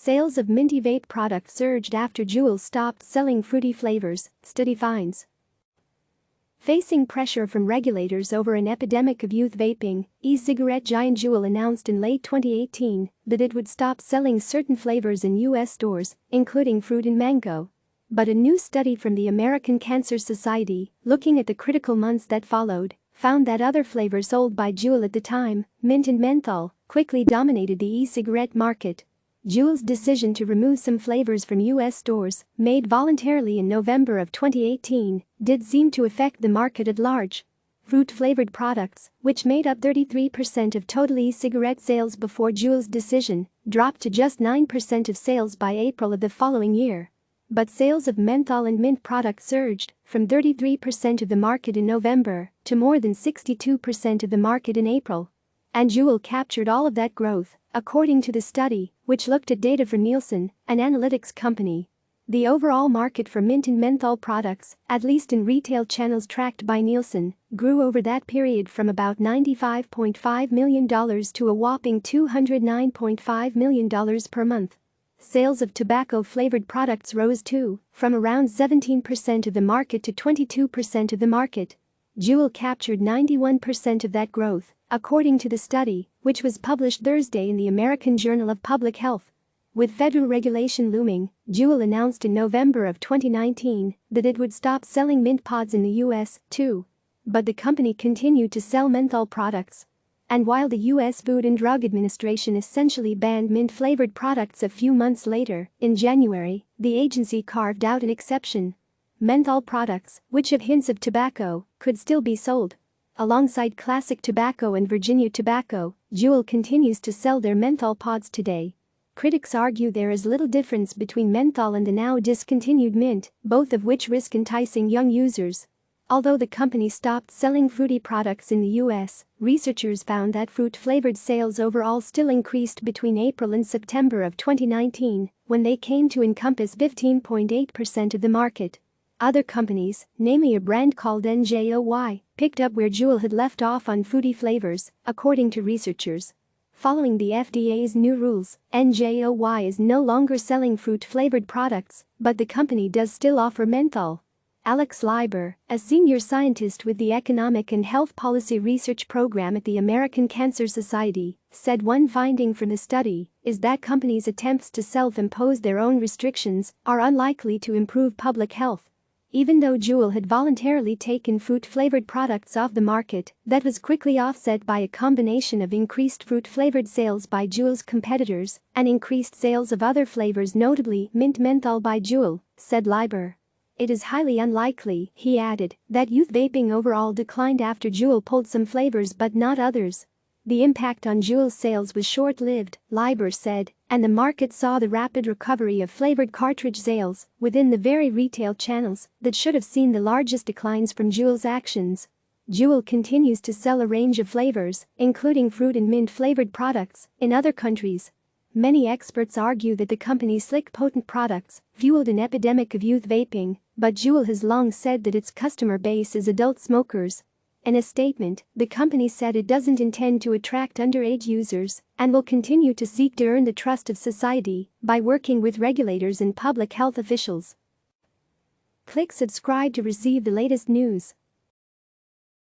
Sales of minty vape products surged after Juul stopped selling fruity flavors, study finds. Facing pressure from regulators over an epidemic of youth vaping, e-cigarette giant Juul announced in late 2018 that it would stop selling certain flavors in U.S. stores, including fruit and mango. But a new study from the American Cancer Society, looking at the critical months that followed, found that other flavors sold by Juul at the time, mint and menthol, quickly dominated the e-cigarette market. Juul's decision to remove some flavors from U.S. stores, made voluntarily in November of 2018, did seem to affect the market at large. Fruit-flavored products, which made up 33% of total e-cigarette sales before Juul's decision, dropped to just 9% of sales by April of the following year. But sales of menthol and mint products surged, from 33% of the market in November to more than 62% of the market in April. And Juul captured all of that growth, according to the study, which looked at data for Nielsen, an analytics company. The overall market for mint and menthol products, at least in retail channels tracked by Nielsen, grew over that period from about $95.5 million to a whopping $209.5 million per month. Sales of tobacco-flavored products rose too, from around 17% of the market to 22% of the market. Juul captured 91% of that growth, according to the study, which was published Thursday in the American Journal of Public Health. With federal regulation looming, Juul announced in November of 2019 that it would stop selling mint pods in the U.S., too. But the company continued to sell menthol products. And while the U.S. Food and Drug Administration essentially banned mint-flavored products a few months later, in January, the agency carved out an exception. Menthol products, which have hints of tobacco, could still be sold. Alongside classic tobacco and Virginia tobacco, Juul continues to sell their menthol pods today. Critics argue there is little difference between menthol and the now discontinued mint, both of which risk enticing young users. Although the company stopped selling fruity products in the U.S., researchers found that fruit-flavored sales overall still increased between April and September of 2019, when they came to encompass 15.8% of the market. Other companies, namely a brand called NJOY, picked up where Juul had left off on fruity flavors, according to researchers. Following the FDA's new rules, NJOY is no longer selling fruit-flavored products, but the company does still offer menthol. Alex Leiber, a senior scientist with the Economic and Health Policy Research Program at the American Cancer Society, said one finding from the study is that companies' attempts to self-impose their own restrictions are unlikely to improve public health. Even though Juul had voluntarily taken fruit-flavored products off the market, that was quickly offset by a combination of increased fruit-flavored sales by Juul's competitors and increased sales of other flavors, notably mint menthol by Juul, said Leiber. It is highly unlikely, he added, that youth vaping overall declined after Juul pulled some flavors but not others. The impact on Juul's sales was short-lived, Leiber said, and the market saw the rapid recovery of flavored cartridge sales within the very retail channels that should have seen the largest declines from Juul's actions. Juul continues to sell a range of flavors, including fruit and mint-flavored products, in other countries. Many experts argue that the company's slick, potent products fueled an epidemic of youth vaping, but Juul has long said that its customer base is adult smokers. In a statement, the company said it doesn't intend to attract underage users and will continue to seek to earn the trust of society by working with regulators and public health officials. Click subscribe to receive the latest news.